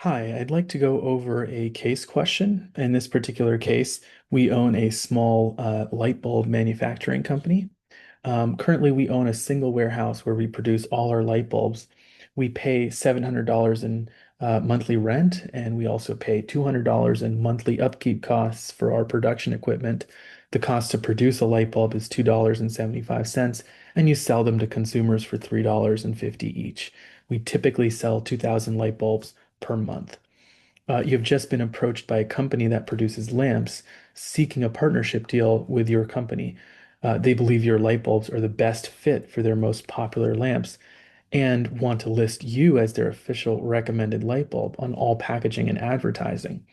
Hi, I'd like to go over a case question. In this particular case, we own a small light bulb manufacturing company. Currently, we own a single warehouse where we produce all our light bulbs. We pay $700 in monthly rent, and we also pay $200 in monthly upkeep costs for our production equipment. The cost to produce a light bulb is $2.75, and you sell them to consumers for $3.50 each. We typically sell 2,000 light bulbs per month. You've just been approached by a company that produces lamps seeking a partnership deal with your company. They believe your light bulbs are the best fit for their most popular lamps and want to list you as their official recommended light bulb on all packaging and advertising.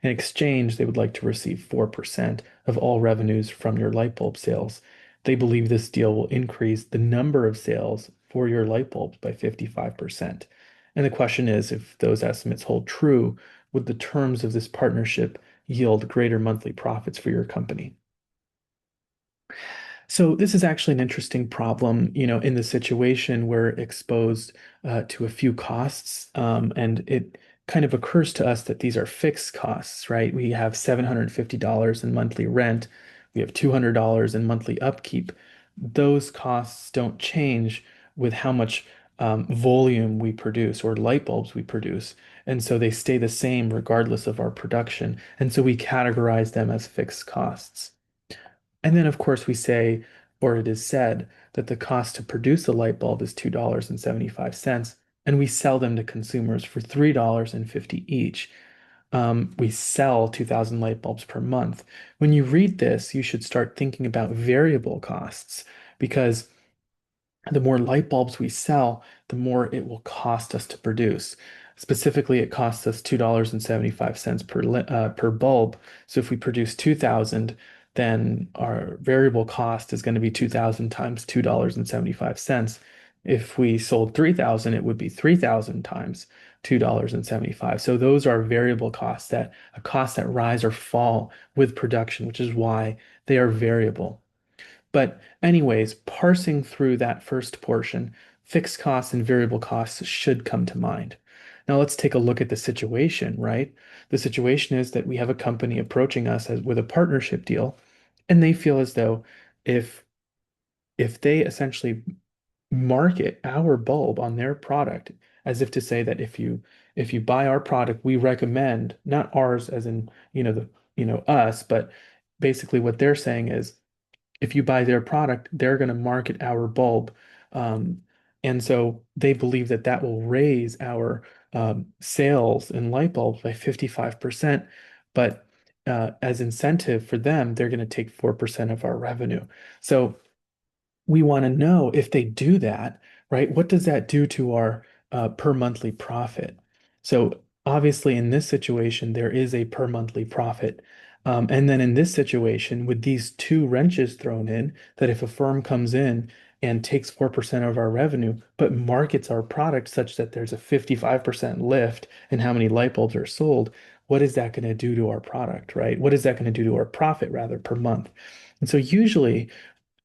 In exchange, they would like to receive 4% of all revenues from your light bulb sales. They believe this deal will increase the number of sales for your light bulbs by 55%. And the question is, if those estimates hold true, would the terms of this partnership yield greater monthly profits for your company? So this is actually an interesting problem, in the situation we're exposed to a few costs, and it kind of occurs to us that these are fixed costs, right? We have $750 in monthly rent, we have $200 in monthly upkeep. Those costs don't change with how much volume we produce or light bulbs we produce. And so they stay the same regardless of our production. And so we categorize them as fixed costs. And then, of course, we say, or it is said, that the cost to produce a light bulb is $2.75, and we sell them to consumers for $3.50 each. We sell 2,000 light bulbs per month. When you read this, you should start thinking about variable costs because the more light bulbs we sell, the more it will cost us to produce. Specifically, it costs us $2.75 per bulb. So if we produce 2,000, then our variable cost is going to be 2,000 times $2.75. If we sold 3,000, it would be 3,000 times $2.75. So those are variable costs that costs that rise or fall with production, which is why they are variable. But anyways, parsing through that first portion, fixed costs and variable costs should come to mind. Now let's take a look at the situation, right? The situation is that we have a company approaching us with a partnership deal, and they feel as though if if they essentially market our bulb on their product as if to say that if you buy our product, we recommend, not ours as in, us, but basically what they're saying is if you buy their product, they're going to market our bulb. Um, and so they believe that that will raise our sales in light bulbs by 55%. But as incentive for them, they're going to take 4% of our revenue. So we want to know if they do that, right? What does that do to our per monthly profit? So obviously, in this situation, there is a per monthly profit. And then in this situation, with these two wrenches thrown in, that if a firm comes in and takes 4% of our revenue, but markets our product such that there's a 55% lift in how many light bulbs are sold, what is that going to do to our product, right? What is that going to do to our profit rather per month? And so usually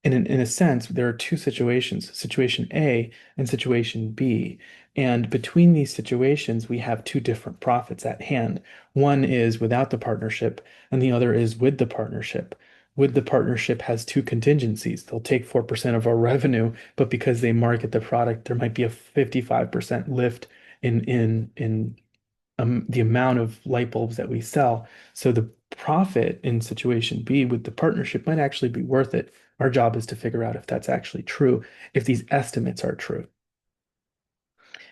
in a sense, there are two situations, situation A and situation B. And between these situations, we have two different profits at hand. One is without the partnership, and the other is with the partnership. With the partnership has two contingencies. They'll take 4% of our revenue, but because they market the product, there might be a 55% lift in the amount of light bulbs that we sell. So the profit in situation B with the partnership might actually be worth it. Our job is to figure out if that's actually true, if these estimates are true.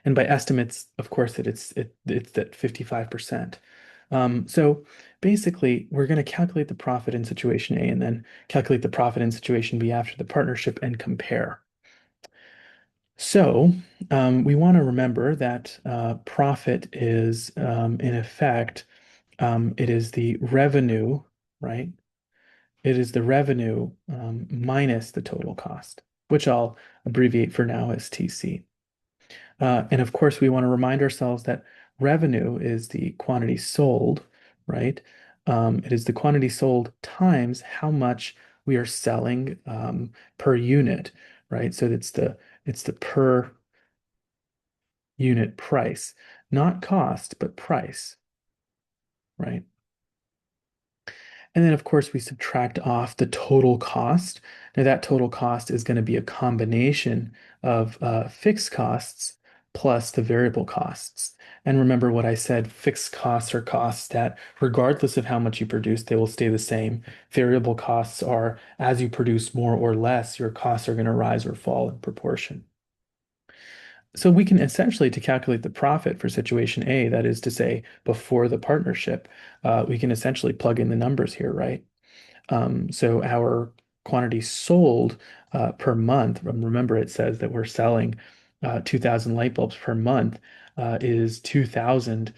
And by estimates, of course, it's that 55%. So basically, we're going to calculate the profit in situation A and then calculate the profit in situation B after the partnership and compare. So we want to remember that profit is, in effect, it is the revenue, right? It is the revenue minus the total cost, which I'll abbreviate for now as TC. And of course, we want to remind ourselves that revenue is the quantity sold, right? It is the quantity sold times how much we are selling per unit, right? So it's the per unit price, not cost, but price, right? And then, of course, we subtract off the total cost. Now, that total cost is going to be a combination of fixed costs plus the variable costs. And remember what I said, fixed costs are costs that, regardless of how much you produce, they will stay the same. Variable costs are, as you produce more or less, your costs are going to rise or fall in proportion. So we can essentially, to calculate the profit for situation A, that is to say, before the partnership, we can essentially plug in the numbers here, right? So our quantity sold per month, remember it says that we're selling 2,000 light bulbs per month, is 2,000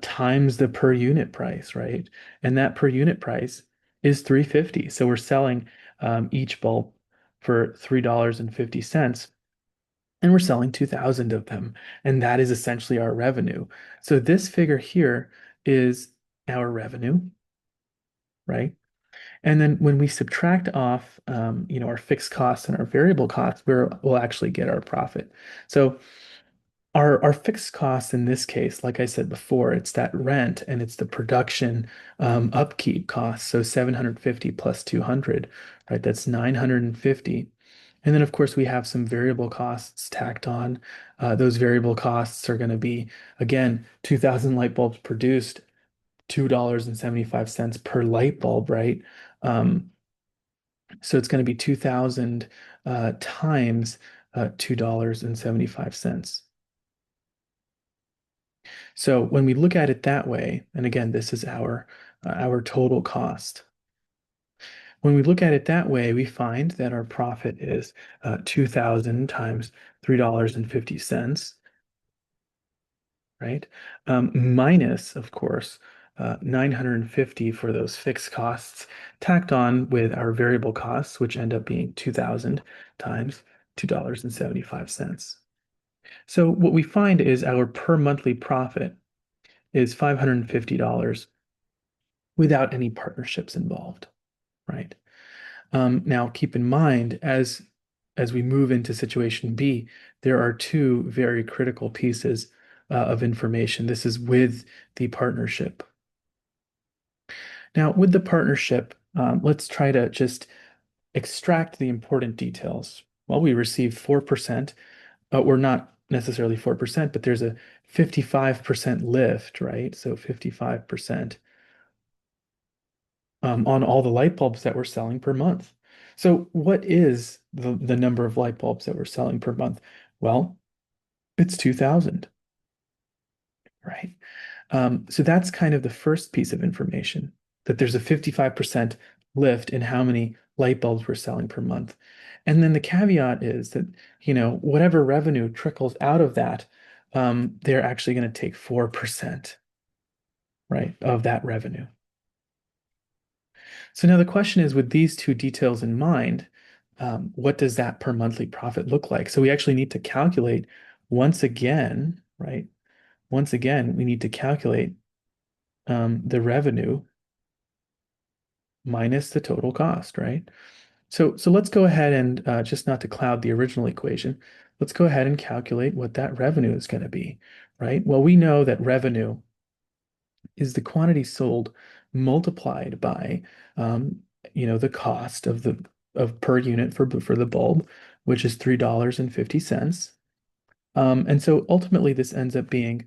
times the per unit price, right? And that per unit price is 350. So we're selling each bulb for $3.50, and we're selling 2,000 of them. And that is essentially our revenue. So this figure here is our revenue, right? And then when we subtract off, our fixed costs and our variable costs, we'll actually get our profit. So our fixed costs in this case, like I said before, it's that rent and it's the production upkeep costs. So 750 plus 200, right? That's 950. And then, of course, we have some variable costs tacked on. Those variable costs are going to be, again, 2,000 light bulbs produced, $2.75 per light bulb, right? Um, so it's going to be 2,000 times $2.75. So when we look at it that way, and again, this is our total cost. When we look at it that way, we find that our profit is 2,000 times $3.50, right? Minus, of course, 950 for those fixed costs tacked on with our variable costs, which end up being 2,000 times $2.75. So what we find is our per monthly profit is $550 without any partnerships involved, right? Now, keep in mind, as we move into situation B, there are two very critical pieces of information. This is with the partnership. Now, with the partnership, let's try to just extract the important details. Well, we receive 4%, or not necessarily 4%, but there's a 55% lift, right? So 55% on all the light bulbs that we're selling per month. So what is the number of light bulbs that we're selling per month? Well, it's 2,000, right? So that's kind of the first piece of information, that there's a 55% lift in how many light bulbs we're selling per month. And then the caveat is that, whatever revenue trickles out of that, they're actually going to take 4%, right, of that revenue. So now the question is, with these two details in mind, what does that per monthly profit look like? So we actually need to calculate once again, right? Once again, we need to calculate the revenue minus the total cost, right? So let's go ahead and just not to cloud the original equation, let's go ahead and calculate what that revenue is going to be, right? Well, we know that revenue is the quantity sold multiplied by the cost of per unit for the bulb, which is $3.50. And so ultimately this ends up being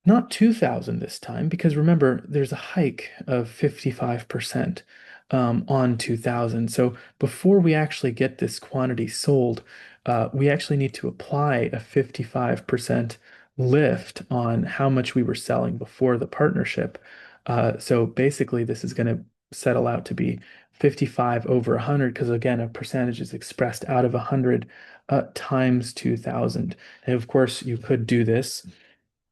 not 2,000 this time, because remember, there's a hike of 55% on 2,000. So before we actually get this quantity sold, we actually need to apply a 55% lift on how much we were selling before the partnership. So basically, this is going to settle out to be 55 over 100, because again, a percentage is expressed out of 100 times 2,000. And of course, you could do this.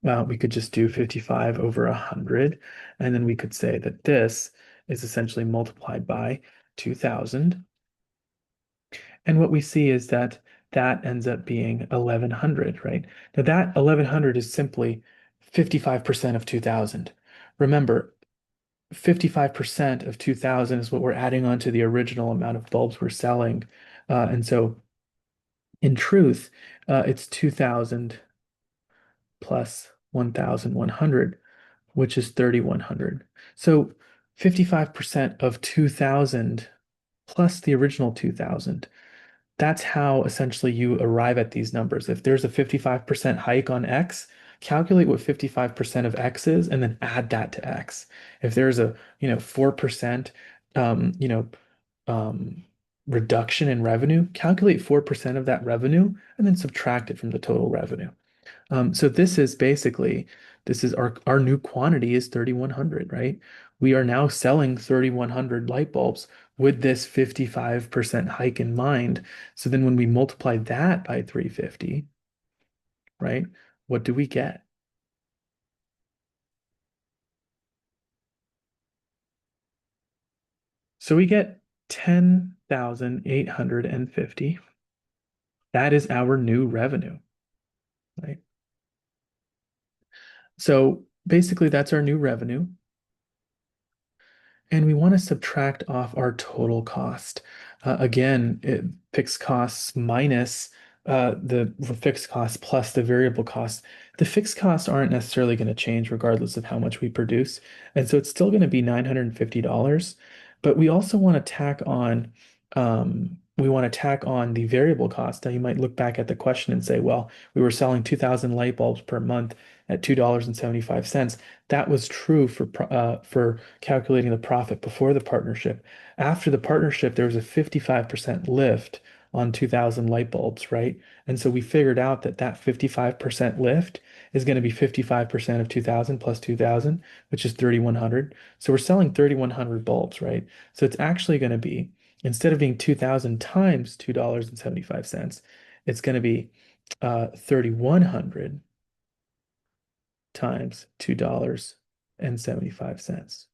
We could just do 55 over 100, and then we could say that this is essentially multiplied by 2,000. And what we see is that that ends up being 1,100, right? Now that 1,100 is simply 55% of 2,000. Remember, 55% of 2,000 is what we're adding on to the original amount of bulbs we're selling. And so in truth, it's 2,000 plus 1,100, which is 3,100. So 55% of 2,000 plus the original 2,000. That's how essentially you arrive at these numbers. If there's a 55% hike on X, calculate what 55% of X is and then add that to X. If there's a, 4%, um, you know, um, reduction in revenue, calculate 4% of that revenue and then subtract it from the total revenue. So this is basically, this is our new quantity is 3,100, right? We are now selling 3,100 light bulbs with this 55% hike in mind. So then when we multiply that by 350, right? What do we get? So we get 10,850. That is our new revenue, right? So basically that's our new revenue. And we want to subtract off our total cost. Fixed costs minus the fixed costs plus the variable costs. The fixed costs aren't necessarily going to change regardless of how much we produce. And so it's still going to be $950. But we also want to tack on the variable cost. Now you might look back at the question and say, well, we were selling 2,000 light bulbs per month at $2.75. That was true for calculating the profit before the partnership. After the partnership, there was a 55% lift on 2,000 light bulbs, right? And so we figured out that that 55% lift is going to be 55% of 2,000 plus 2,000, which is 3,100. So we're selling 3,100 bulbs, right? So it's actually going to be, instead of being 2,000 times $2.75, it's going to be 3,100 times $2.75,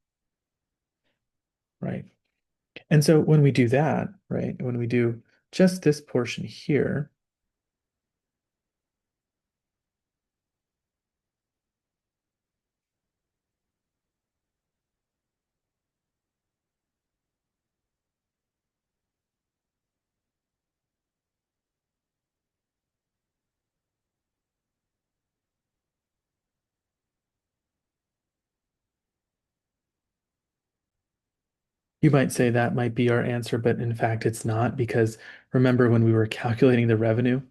right? And so when we do that, right, when we do just this portion here, you might say that might be our answer, but in fact, it's not because remember when we were calculating the revenue,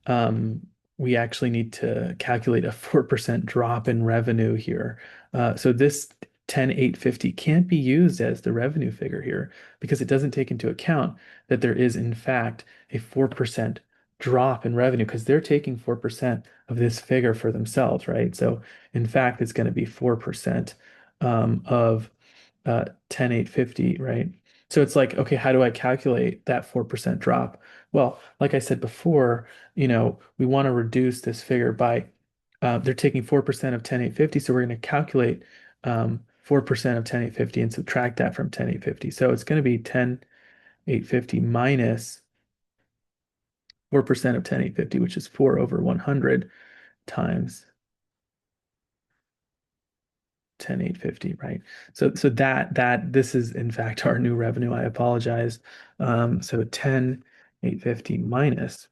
um, we actually need to calculate a 4% drop in revenue here. So this 10,850 can't be used as the revenue figure here because it doesn't take into account that there is, in fact, a 4% drop in revenue because they're taking 4% of this figure for themselves, right? So in fact, it's going to be 4% of 10,850, right? So it's like, okay, how do I calculate that 4% drop? Well, like I said before, we want to reduce this figure by, they're taking 4% of 10,850. So we're going to calculate 4% of 10,850 and subtract that from 10,850. So it's going to be 10,850 minus 4% of 10,850, which is 4 over 100 times 10,850, right? So that this is in fact our new revenue. I apologize. So 10,850 minus,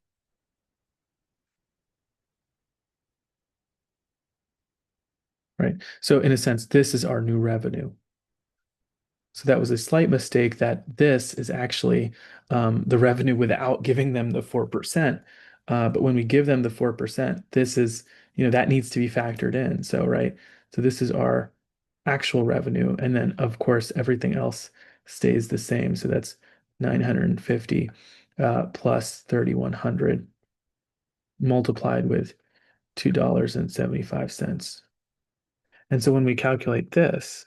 right? So in a sense, this is our new revenue. So that was a slight mistake that this is actually the revenue without giving them the 4%. But when we give them the 4%, this is, that needs to be factored in. So, right. So this is our actual revenue. And then, of course, everything else stays the same. So that's 950 plus 3,100 multiplied with $2.75. And so when we calculate this,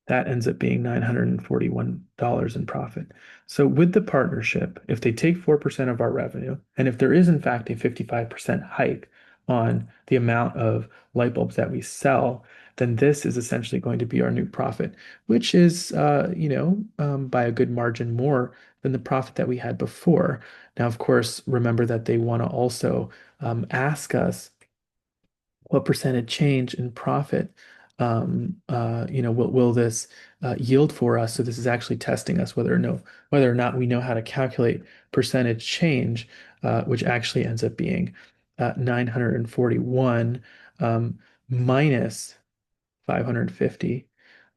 that ends up being $941 in profit. So with the partnership, if they take 4% of our revenue, and if there is in fact a 55% hike on the amount of light bulbs that we sell, then this is essentially going to be our new profit, which is, by a good margin more than the profit that we had before. Now, of course, remember that they want to also ask us what percentage change in profit Will this yield for us? So this is actually testing us whether or not we know how to calculate percentage change, which actually ends up being 941 um, minus 550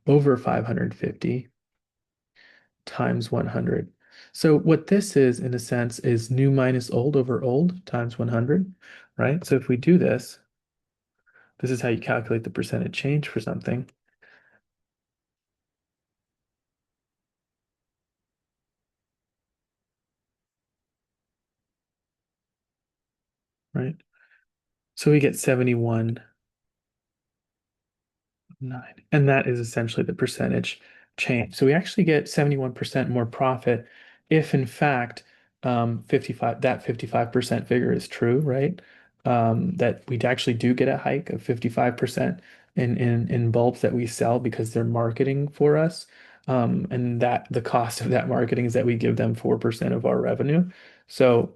over 550 times 100. So what this is, in a sense, is new minus old over old times 100, right? So if we do this, this is how you calculate the percentage change for something, right? So we get 71.9. And that is essentially the percentage change. So we actually get 71% more profit if in fact 55% figure is true, right? That we actually do get a hike of 55% in bulbs that we sell because they're marketing for us. And that the cost of that marketing is that we give them 4% of our revenue. So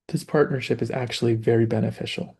this partnership is actually very beneficial.